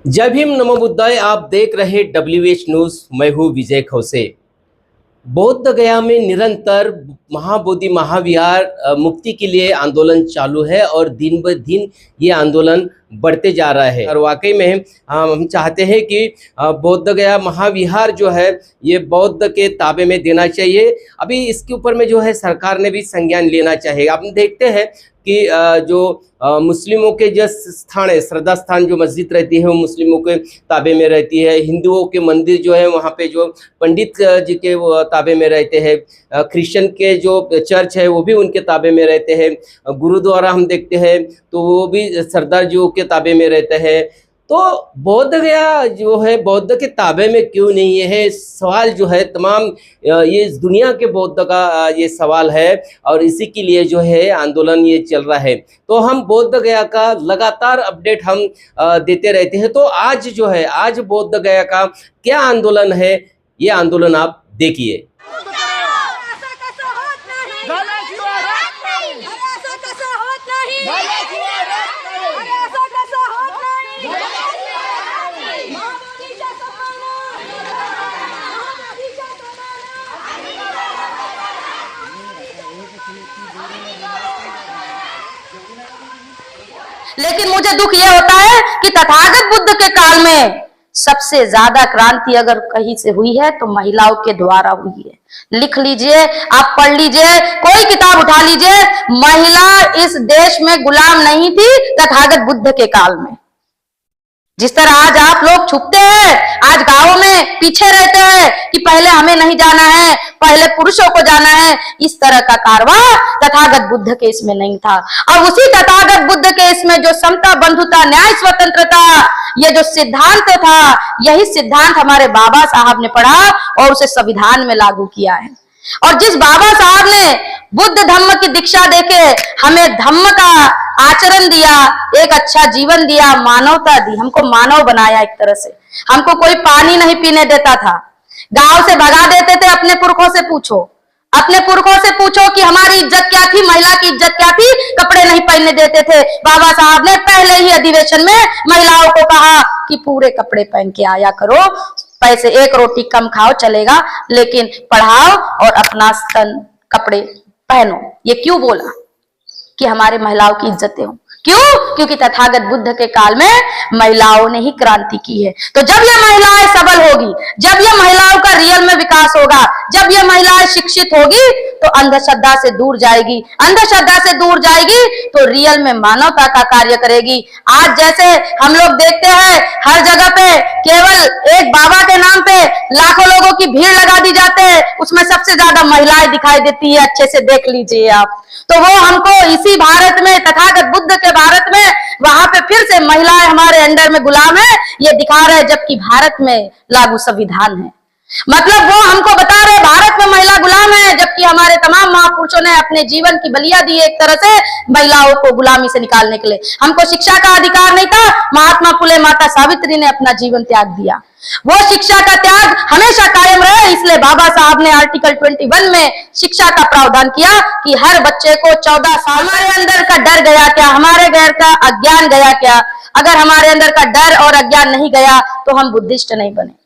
जय भीम नमो बुद्धाय। आप देख रहे WH न्यूज। मैं हूँ विजय खौसे। बौद्ध गया में निरंतर महाबोधि महाविहार मुक्ति के लिए आंदोलन चालू है और दिन ब दिन ये आंदोलन बढ़ते जा रहा है। और वाकई में हम चाहते हैं कि बौद्ध गया महाविहार जो है ये बौद्ध के ताबे में देना चाहिए। अभी इसके ऊपर में जो है सरकार ने भी संज्ञान लेना चाहिए। आप देखते हैं कि जो मुस्लिमों के जो स्थान है, श्रद्धा स्थान जो मस्जिद रहती है वो मुस्लिमों के ताबे में रहती है। हिंदुओं के मंदिर जो है वहाँ पे जो पंडित जी के वो ताबे में रहते हैं। क्रिश्चियन के जो चर्च है वो भी उनके ताबे में रहते हैं। गुरुद्वारा हम देखते हैं तो वो भी सरदार जी के ताबे में रहते हैं। तो बौद्ध गया जो है बौद्ध के ताबे में क्यों नहीं है, सवाल जो है तमाम ये इस दुनिया के बौद्ध का ये सवाल है और इसी के लिए जो है आंदोलन ये चल रहा है। तो हम बौद्ध गया का लगातार अपडेट हम देते रहते हैं। तो आज जो है आज बौद्ध गया का क्या आंदोलन है, ये आंदोलन आप देखिए। लेकिन मुझे दुख यह होता है कि तथागत बुद्ध के काल में सबसे ज्यादा क्रांति अगर कहीं से हुई है तो महिलाओं के द्वारा हुई है। लिख लीजिए, आप पढ़ लीजिए, कोई किताब उठा लीजिए, महिला इस देश में गुलाम नहीं थी तथागत बुद्ध के काल में। जिस तरह आज आप लोग छुपते हैं, आज गांवों में पीछे रहते हैं कि पहले हमें नहीं जाना है, पहले पुरुषों को जाना है, इस तरह का कारवा तथागत बुद्ध के इसमें नहीं था। और उसी तथागत बुद्ध के इसमें जो समता, बंधुता, न्याय, स्वतंत्रता, ये जो सिद्धांत था, यही सिद्धांत हमारे बाबा साहब ने पढ़ा और उसे संविधान में लागू किया है। और जिस बाबा साहब ने बुद्ध धम्म की दीक्षा देके हमें धम्म का आचरण दिया, एक अच्छा जीवन दिया, मानवता दी, हमको मानव बनाया एक तरह से। हमको कोई पानी नहीं पीने देता था, गांव से भगा देते थे। अपने पुरखों से पूछो, अपने पुरखों से पूछो कि हमारी इज्जत क्या थी, महिला की इज्जत क्या थी। कपड़े नहीं पहनने देते थे। बाबा साहब ने पहले ही अधिवेशन में महिलाओं को कहा कि पूरे कपड़े पहन के आया करो, पैसे एक रोटी कम खाओ चलेगा, लेकिन पढ़ाओ और अपना स्तन कपड़े पहनो। ये क्यों बोला कि हमारे महिलाओं की इज्जतें हो? क्यों? क्योंकि तथागत बुद्ध के काल में महिलाओं ने ही क्रांति की है। तो जब ये महिलाएं सबल होगी, जब ये महिलाओं का रियल में विकास होगा, जब ये महिलाएं शिक्षित होगी तो अंधश्रद्धा से दूर जाएगी। अंधश्रद्धा से दूर जाएगी तो रियल में मानवता का कार्य करेगी। आज जैसे हम लोग देखते हैं हर जगह पे केवल एक बाबा के नाम पे लाखों लोगों की भीड़ लगा दी जाते हैं, उसमें सबसे ज्यादा महिलाएं दिखाई देती है। अच्छे से देख लीजिए आप। तो वो हमको इसी भारत में, तथागत बुद्ध के भारत में, वहां पे फिर से महिलाएं हमारे अंडर में गुलाम है, ये दिखा रहे, जबकि भारत में लागू संविधान है। मतलब वो हमको बता रहे भारत में महिला गुलाम है, जबकि हमारे तमाम महापुरुषों ने अपने जीवन की बलियां दी एक तरह से महिलाओं को गुलामी से निकालने के लिए। हमको शिक्षा का अधिकार नहीं था, महात्मा फुले, माता सावित्री ने अपना जीवन त्याग दिया। वो शिक्षा का त्याग हमेशा कायम रहे, इसलिए बाबा साहब ने आर्टिकल 21 में शिक्षा का प्रावधान किया कि हर बच्चे को 14 साल। हमारे अंदर का डर गया क्या? हमारे घर का अज्ञान गया क्या? अगर हमारे अंदर का डर और अज्ञान नहीं गया तो हम बुद्धिस्ट नहीं बने।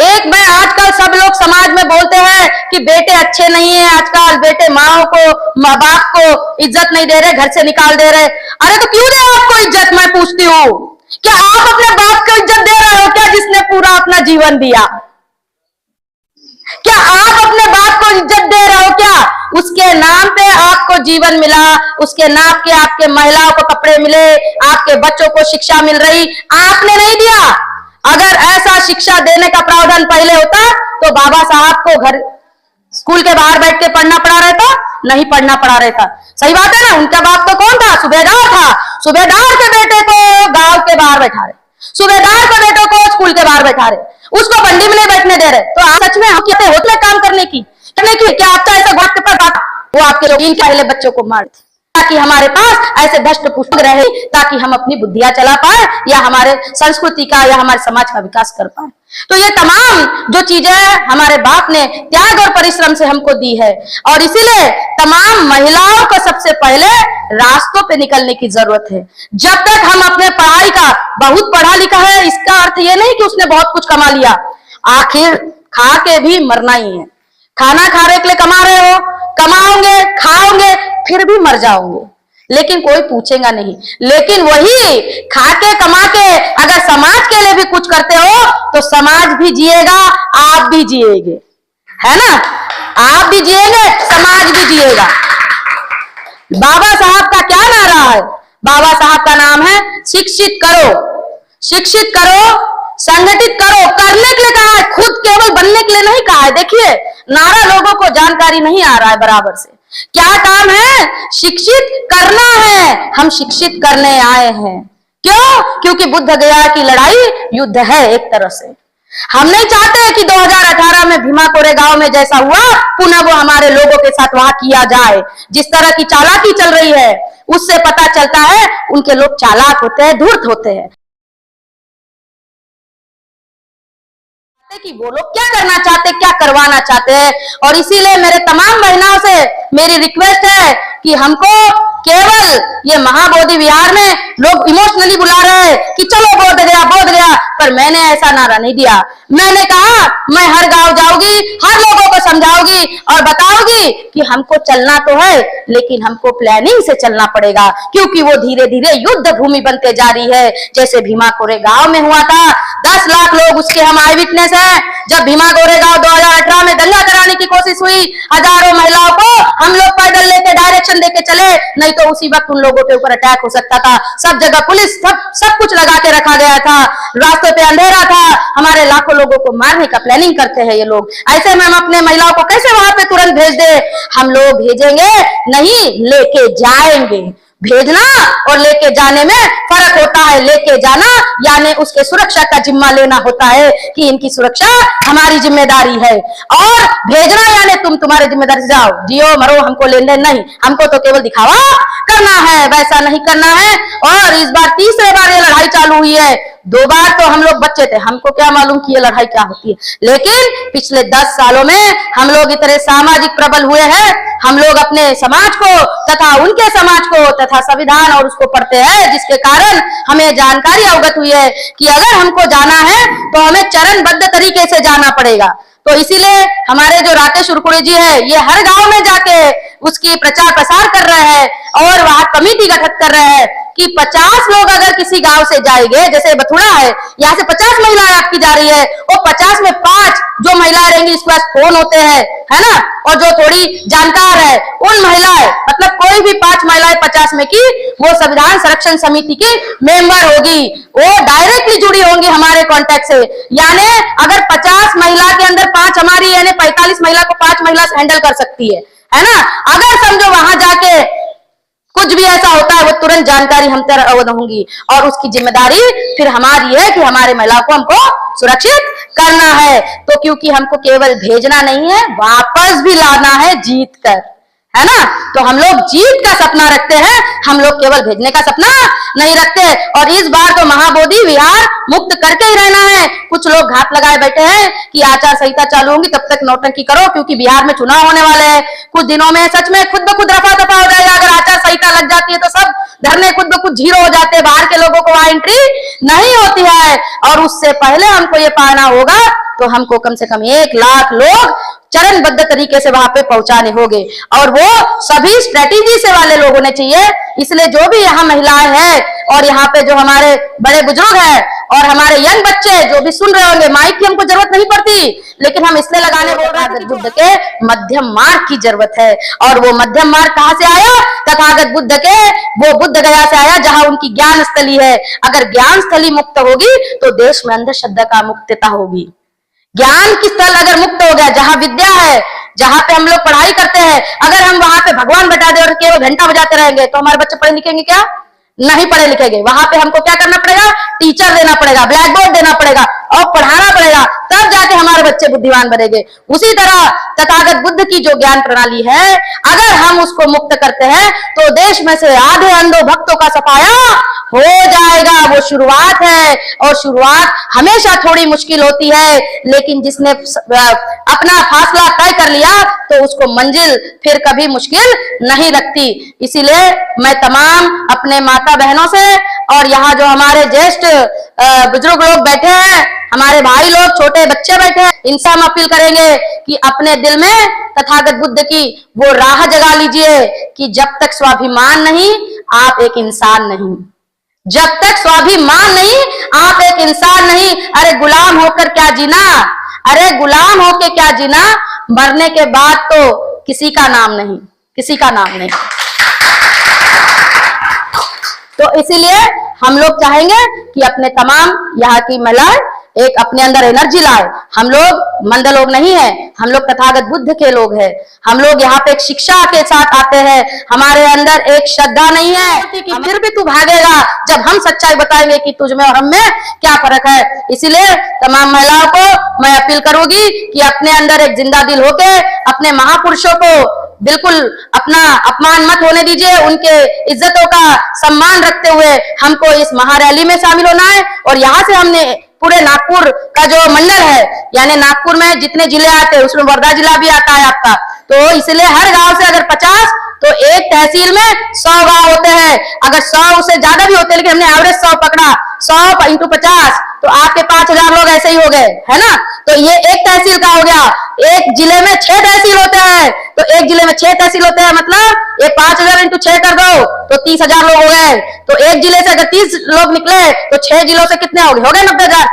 एक में आजकल सब लोग समाज में बोलते हैं कि बेटे अच्छे नहीं है, आजकल बेटे माँ को, माँ बाप को इज्जत नहीं दे रहे, घर से निकाल दे रहे। अरे तो क्यों दे आपको इज्जत? मैं पूछती हूँ, क्या आप अपने बाप को इज्जत दे रहे हो क्या, जिसने पूरा अपना जीवन दिया? क्या आप अपने बाप को इज्जत दे रहे हो क्या? उसके नाम पे आपको जीवन मिला, उसके नाम के आपके महिलाओं को कपड़े मिले, आपके बच्चों को शिक्षा मिल रही, आपने नहीं दिया। अगर ऐसा शिक्षा देने का प्रावधान पहले होता तो बाबा साहब को घर स्कूल के बाहर बैठ के पढ़ना पड़ा रहता? नहीं पढ़ना पड़ा रहता। सही बात है ना? उनका बाप तो कौन था? सूबेदार था। सूबेदार के बेटे को गांव के बाहर बैठा रहे, सूबेदार के बेटे को स्कूल के बाहर बैठा रहे, उसको बंडी में नहीं बैठने दे रहे। तो आप सच में हम कहते होते काम करने की क्या आपका ऐसा वक्त पर बात? वो आपके लोग इन पहले बच्चों को मारते। ताकि हमारे पास ऐसे धष्ट पुष्ट रहे, ताकि हम अपनी बुद्धियां चला पाए या हमारे संस्कृति का या हमारे समाज का विकास कर पाए। तो ये तमाम जो चीजें हमारे बाप ने त्याग और परिश्रम से हमको दी है, और इसीलिए तमाम महिलाओं को सबसे पहले रास्तों पे निकलने की जरूरत है। जब तक हम अपने पढ़ाई का, बहुत पढ़ा लिखा है इसका अर्थ ये नहीं कि उसने बहुत कुछ कमा लिया, आखिर खा के भी मरना ही है। खाना खाने के लिए कमा रहे हो, कमाओगे, खाओगे, फिर भी मर जाओगे, लेकिन कोई पूछेगा नहीं। लेकिन वही खा के कमा के अगर समाज के लिए भी कुछ करते हो तो समाज भी जिएगा, आप भी जिएंगे, है ना? आप भी जिएंगे, समाज भी जिएगा। बाबा साहब का क्या नारा है? बाबा साहब का नाम है शिक्षित करो, शिक्षित करो, संगठित करो। करने के लिए कहा है, खुद केवल बनने के लिए नहीं कहा है। देखिए, नारा लोगों को जानकारी नहीं आ रहा है बराबर से। क्या काम है? शिक्षित करना है। हम शिक्षित करने आए हैं। क्यों? क्योंकि बुद्ध गया की लड़ाई युद्ध है एक तरह से। हम नहीं चाहते कि 2018 में भीमा कोरेगांव में जैसा हुआ पुनः वो हमारे लोगों के साथ वहां किया जाए। जिस तरह की चालाकी चल रही है उससे पता चलता है उनके लोग चालाक होते हैं, धूर्त होते हैं कि वो लोग क्या करना चाहते, क्या करवाना चाहते हैं। और इसीलिए मेरे तमाम बहनों से मेरी रिक्वेस्ट है कि हमको केवल ये महाबोधि विहार में लोग इमोशनली बुला रहे हैं कि चलो बोध गया, पर मैंने ऐसा नारा नहीं दिया। मैंने कहा मैं हर गांव जाऊंगी, हर लोगों को समझाऊंगी और बताऊंगी कि हमको चलना तो है, लेकिन हमको प्लानिंग से चलना पड़ेगा, क्योंकि वो धीरे धीरे युद्ध भूमि बनते जा रही है। जैसे भीमा कोरेगांव में हुआ था, 10 लाख लोग उसके हम आई विटनेस हैं। जब भीमा कोरेगांव 2018 में दंगा कराने की कोशिश हुई, हजारों महिलाओं को हम लोग पैदल लेके डायरेक्शन देके चले, नहीं तो उसी वक्त उन लोगों के ऊपर अटैक हो सकता था। सब जगह पुलिस, सब कुछ लगा के रखा गया था, रास्तों पे अंधेरा था। हमारे लाखों लोगों को मारने का प्लानिंग करते हैं ये लोग। ऐसे में हम अपने महिलाओं को कैसे वहां पे तुरंत भेज दे? हम लोग भेजेंगे नहीं, लेके जाएंगे। भेजना और लेके जाने में फर्क होता है। लेके जाना यानी उसके सुरक्षा का जिम्मा लेना होता है कि इनकी सुरक्षा हमारी जिम्मेदारी है, और भेजना यानी तुम तुम्हारी जिम्मेदारी से जाओ, जियो मरो, हमको लेन देन नहीं, हमको तो केवल दिखावा करना है, वैसा नहीं करना है। और इस बार तीसरे बार ये लड़ाई चालू हुई है। 2 बार तो हम लोग बच्चे थे, हमको क्या मालूम कि ये लड़ाई क्या होती है, लेकिन पिछले 10 सालों में हम लोग इतने सामाजिक प्रबल हुए हैं। हम लोग अपने समाज को तथा उनके समाज को तथा संविधान और उसको पढ़ते हैं, जिसके कारण हमें जानकारी अवगत हुई है कि अगर हमको जाना है तो हमें चरणबद्ध तरीके से जाना पड़ेगा। तो इसीलिए हमारे जो राकेश उरकुड़े जी है, ये हर गांव में जाके उसकी प्रचार प्रसार कर रहे हैं और वहां कमेटी गठित कर रहे हैं कि 50 लोग अगर किसी गांव से जाएंगे, जैसे बथुड़ा है, यहाँ से 50 महिलाएं आपकी जा रही है, और 50 में 5 जो महिलाएं रहेंगी इसके पास फोन होते हैं, है ना, और जो थोड़ी जानकार है उन महिलाएं, मतलब कोई भी 5 महिलाएं 50 में की वो संविधान संरक्षण समिति की मेंबर होगी, वो डायरेक्टली जुड़ी होंगी हमारे कॉन्टेक्ट से। यानी अगर 50 महिला के अंदर 5 हमारी, यानी 45 महिला को 5 महिला हैंडल कर सकती है ना। अगर समझो वहां जाके कुछ भी ऐसा होता है वो तुरंत जानकारी हम तक अवगत होंगी, और उसकी जिम्मेदारी फिर हमारी है कि हमारे महिलाओं को हमको सुरक्षित करना है। तो क्योंकि हमको केवल भेजना नहीं है, वापस भी लाना है जीत कर, है ना। तो हम लोग जीत का सपना रखते हैं, हम लोग केवल भेजने का सपना नहीं रखते। और इस बार तो महाबोधि विहार मुक्त करके ही रहना है। कुछ लोग घात लगाए बैठे हैं कि आचार संहिता चालू होगी तब तक नौटंकी करो, क्योंकि बिहार में चुनाव होने वाले हैं। कुछ दिनों में सच में खुद ब खुद रफा दफा हो जाएगा। अगर आचार संहिता लग जाती है तो सब धरने खुद ब खुद जीरो हो जाते हैं, बाहर के लोगों को वहां एंट्री नहीं होती है। और उससे पहले हमको ये पाना होगा तो हमको कम से कम 1 लाख लोग चरणबद्ध तरीके से वहां पे पहुंचाने होंगे, और वो सभी स्ट्रेटेजी से वाले लोग होने चाहिए। इसलिए जो भी यहाँ महिलाएं हैं और यहाँ पे जो हमारे बड़े बुजुर्ग हैं और हमारे यंग बच्चे जो भी सुन रहे होंगे, माइक की हमको जरूरत नहीं पड़ती, लेकिन हम इसलिए लगाने बोल रहे हैं, बुद्ध के मध्यम मार्ग की जरूरत है। और वो मध्यम मार्ग कहाँ से आया? तथागत बुद्ध के, वो बुद्ध गया से आया जहां उनकी ज्ञान स्थली है। अगर ज्ञान स्थली मुक्त होगी तो देश में अंधश्रद्धा का मुक्तता होगी। ज्ञान की स्थल अगर मुक्त हो गया, जहां विद्या है, जहां पे हम लोग पढ़ाई करते हैं, अगर हम वहां पे भगवान बैठा दे और केवल घंटा बजाते रहेंगे तो हमारे बच्चे पढ़े लिखेंगे क्या? नहीं पढ़े लिखेंगे। वहां पे हमको क्या करना पड़ेगा? टीचर देना पड़ेगा, ब्लैक बोर्ड देना पड़ेगा और पढ़ाना पड़ेगा, तब जाके हमारे बच्चे बुद्धिमान बनेंगे। उसी तरह तथागत बुद्ध की जो ज्ञान प्रणाली है, अगर हम उसको मुक्त करते हैं तो देश में से आधे अंधों भक्तों का सफाया हो जाएगा। वो शुरुआत है, और शुरुआत हमेशा थोड़ी मुश्किल होती है, लेकिन जिसने अपना फासला तय कर लिया तो उसको मंजिल फिर कभी मुश्किल नहीं लगती। इसीलिए मैं तमाम अपने माता बहनों से और यहाँ जो हमारे ज्येष्ठ बुजुर्ग लोग बैठे हैं, हमारे भाई लोग, छोटे बच्चे बैठे हैं, इनसे हम अपील करेंगे कि अपने दिल में तथागत बुद्ध की वो राह जगा लीजिए कि जब तक स्वाभिमान नहीं, आप एक इंसान नहीं। जब तक स्वाभिमान नहीं, आप एक इंसान नहीं। अरे गुलाम होकर क्या जीना, अरे गुलाम होकर क्या जीना, मरने के बाद तो किसी का नाम नहीं, किसी का नाम नहीं। तो इसीलिए हम लोग चाहेंगे कि अपने तमाम यहाँ की महिलाएं एक अपने अंदर एनर्जी लाए। हम लोग मंद लोग नहीं है, हम लोग तथागत बुद्ध के लोग हैं। हम लोग यहाँ पे एक शिक्षा के साथ आते हैं, हमारे अंदर एक श्रद्धा नहीं है कि फिर भी तू भागेगा जब हम सच्चाई बताएंगे कि तुझ में और हम में क्या फर्क है। इसीलिए तमाम महिलाओं को मैं अपील करूंगी कि अपने अंदर एक जिंदा दिल होके अपने महापुरुषों को बिल्कुल अपना अपमान मत होने दीजिए। उनके इज्जतों का सम्मान रखते हुए हमको इस महारैली में शामिल होना है। और यहाँ से हमने पूरे नागपुर का जो मंडल है, यानी नागपुर में जितने जिले आते हैं उसमें वर्धा जिला भी आता है आपका, तो इसलिए हर गांव से अगर 50 तो एक तहसील में 100 गांव होते हैं। अगर 100 उससे ज्यादा भी होते हैं, लेकिन हमने एवरेज 100 पकड़ा, 100 इंटू 50 तो आपके 5000 लोग ऐसे ही हो गए, है ना। तो ये एक तहसील का हो गया। एक जिले में 6 तहसील होते हैं, तो एक जिले में 6 तहसील होते हैं, मतलब ये 5000 इंटू 6 कर दो तो 30,000 लोग हो गए। तो एक जिले से अगर 30 लोग निकले तो 6 जिलों से कितने हो गए? 90,000,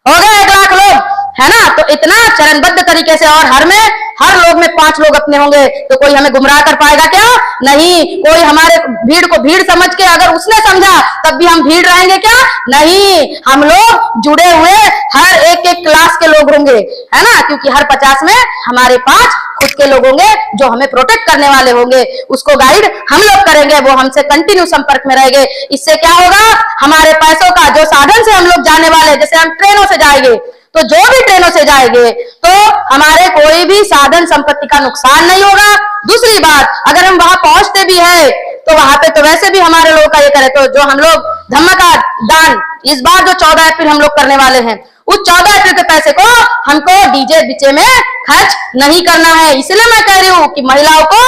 हो गए 1 लाख लोग, है ना। तो इतना चरणबद्ध तरीके से, और हर लोग में 5 लोग अपने होंगे, तो कोई हमें गुमराह कर पाएगा क्या? नहीं। कोई हमारे भीड़ को भीड़ समझ के अगर उसने समझा तब भी हम भीड़ रहेंगे क्या? नहीं। हम लोग जुड़े हुए हर एक क्लास के लोग होंगे, है ना, क्योंकि हर 50 में हमारे 5 खुद के लोग होंगे जो हमें प्रोटेक्ट करने वाले होंगे। उसको गाइड हम लोग करेंगे, वो हमसे कंटिन्यू संपर्क में रहेंगे। इससे क्या होगा, हमारे पैसों का जो साधन से हम लोग जाने वाले, जैसे हम ट्रेनों से जाएंगे, तो जो भी ट्रेनों से जाएंगे तो हमारे कोई भी साधन संपत्ति का नुकसान नहीं होगा। दूसरी बात, अगर हम वहां पहुंचते भी है तो वहां पे तो वैसे भी हमारे लोगों का ये करे, तो जो हम लोग धम्म का दान इस बार जो 14 अप्रैल हम लोग करने वाले हैं, उस 14 अप्रैल के पैसे को हमको डीजे बीचे में खर्च नहीं करना है। इसलिए मैं कह रही हूँ कि महिलाओं को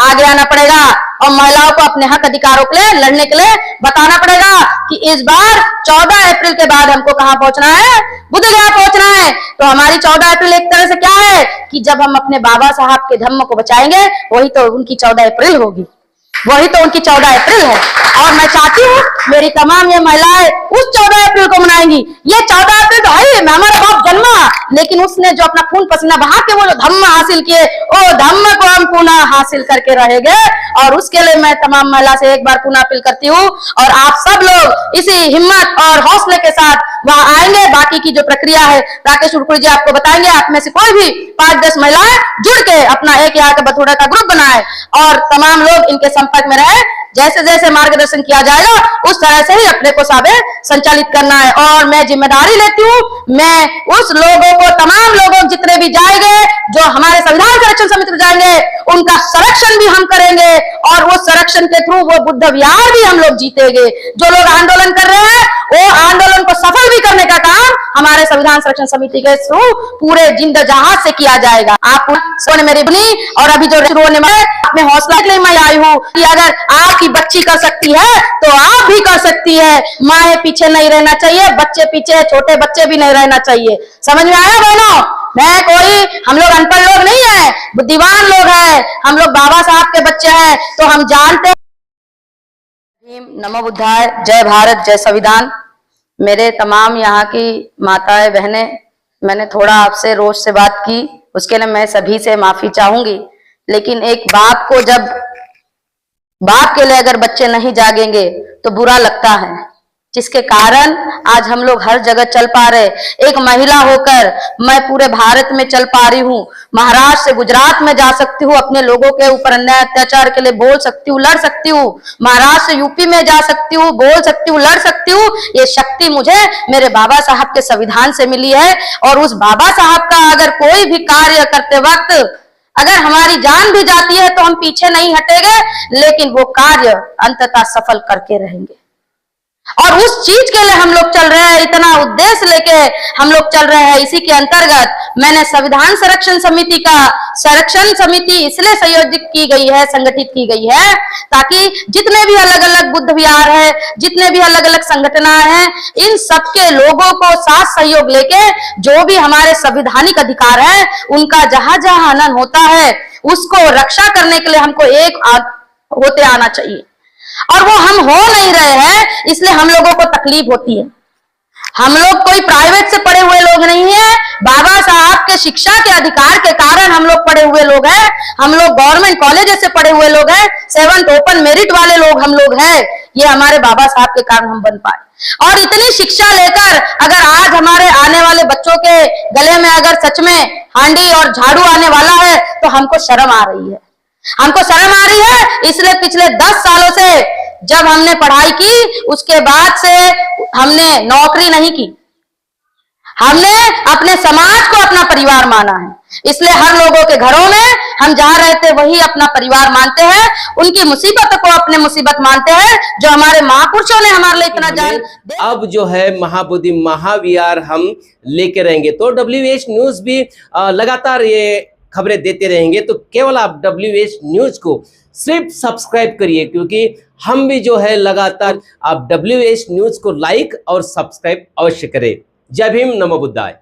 आगे आना पड़ेगा और महिलाओं को अपने हक अधिकारों के लिए लड़ने के लिए बताना पड़ेगा कि इस बार 14 अप्रैल के बाद हमको कहाँ पहुंचना है? बुद्धगया पहुंचना है। तो हमारी 14 अप्रैल एक तरह से क्या है कि जब हम अपने बाबा साहब के धम्म को बचाएंगे, वही तो उनकी 14 अप्रैल होगी, वही तो उनकी 14 अप्रैल है। और मैं चाहती हूँ मेरी तमाम ये महिलाएं उस 14 अप्रैल को मनाएंगी। ये 14 अप्रैल तो है, हमारा बाप जन्मा, लेकिन उसने जो अपना खून पसीना बहा के वो जो धम्म हासिल किए, वो धम्म को हम पुनः हासिल करके रहेंगे। और उसके लिए मैं तमाम महिला से एक बार पुनः अपील करती हूँ, और आप सब लोग इसी हिम्मत और हौसले के साथ वहां आएंगे। बाकी की जो प्रक्रिया है राकेश उड़कुड़ी जी आपको बताएंगे। आप में से कोई भी 5-10 महिलाएं जुड़ के अपना एक यहाँ का बथुड़ा का ग्रुप बनाए और तमाम लोग इनके संपर्क में रहे। जैसे जैसे मार्गदर्शन किया जाएगा उस तरह से ही अपने को साबे संचालित करना है। और मैं जिम्मेदारी लेती हूँ, मैं उस लोगों को, तमाम लोगों जितने भी जाएंगे, जो हमारे संविधान संरक्षण समिति में जाएंगे, उनका संरक्षण भी हम करेंगे और उस संरक्षण के थ्रू वो बुद्ध विहार भी हम लोग जीतेंगे। जो लोग आंदोलन कर रहे हैं वो आंदोलन को सफल भी करने का काम हमारे संविधान संरक्षण समिति के थ्रू पूरे जिंद जहाज से किया जाएगा। आप सोने मेरी बनी, और अभी जो शुरू होने में मैं हौसला के लिए मैं आई हूँ कि अगर आपकी बच्ची कर सकती है तो आप भी कर सकती है। माँ पीछे नहीं रहना चाहिए, बच्चे पीछे, छोटे बच्चे भी नहीं रहना चाहिए। समझ में आया बहनों? मैं कोई, हम लोग अनपढ़ लोग नहीं है, बुद्धिमान लोग हैं, हम लोग बाबा साहब के बच्चे हैं, तो हम जानते हैं। नमो बुद्धाय, जय भारत, जय संविधान। मेरे तमाम यहाँ की माताएं बहनें, मैंने थोड़ा आपसे रोज से बात की, उसके लिए मैं सभी से माफी चाहूंगी। लेकिन एक बाप को, जब बाप के लिए अगर बच्चे नहीं जागेंगे तो बुरा लगता है। जिसके कारण आज हम लोग हर जगह चल पा रहे। एक महिला होकर मैं पूरे भारत में चल पा रही हूँ, महाराष्ट्र से गुजरात में जा सकती हूँ, अपने लोगों के ऊपर अन्याय अत्याचार के लिए बोल सकती हूँ, लड़ सकती हूँ, महाराष्ट्र से यूपी में जा सकती हूँ, बोल सकती हूँ, लड़ सकती हूँ। ये शक्ति मुझे मेरे बाबा साहब के संविधान से मिली है। और उस बाबा साहब का अगर कोई भी कार्य करते वक्त अगर हमारी जान भी जाती है तो हम पीछे नहीं हटेंगे, लेकिन वो कार्य अंततः सफल करके रहेंगे। और उस चीज के लिए हम लोग चल रहे हैं, इतना उद्देश्य लेके हम लोग चल रहे हैं। इसी के अंतर्गत मैंने संविधान संरक्षण समिति इसलिए संयोजित की गई है, संगठित की गई है, ताकि जितने भी अलग अलग बुद्ध विहार है, जितने भी अलग अलग संगठना है, इन सबके लोगों को साथ सहयोग लेके जो भी हमारे संवैधानिक अधिकार है उनका जहां जहां हनन होता है उसको रक्षा करने के लिए हमको एक होते आना चाहिए। और वो हम हो नहीं रहे हैं, इसलिए हम लोगों को तकलीफ होती है। हम लोग कोई प्राइवेट से पढ़े हुए लोग नहीं है, बाबा साहब के शिक्षा के अधिकार के कारण हम लोग पढ़े हुए लोग हैं। हम लोग गवर्नमेंट कॉलेज से पढ़े हुए लोग हैं, 7th ओपन मेरिट वाले लोग हम लोग हैं। ये हमारे बाबा साहब के कारण हम बन पाए। और इतनी शिक्षा लेकर अगर आज हमारे आने वाले बच्चों के गले में अगर सच में हांडी और झाड़ू आने वाला है तो हमको शर्म आ रही है। हमको शर्म आ रही है, इसलिए पिछले 10 सालों से जब हमने पढ़ाई की उसके बाद से हमने नौकरी नहीं की, हमने अपने समाज को अपना परिवार माना है। इसलिए हर लोगों के घरों में हम जहां रहते वही अपना परिवार मानते हैं, उनकी मुसीबत को अपने मुसीबत मानते हैं, जो हमारे महापुरुषों ने हमारे लिए इतना जान। अब जो है महाबोधि महाविहार हम लेके रहेंगे, तो WH न्यूज भी लगातार ये खबरें देते रहेंगे। तो केवल आप WH न्यूज को सिर्फ सब्सक्राइब करिए, क्योंकि हम भी जो है लगातार आप WH न्यूज को लाइक और सब्सक्राइब अवश्य करें। जय भीम, नमो बुद्धाय।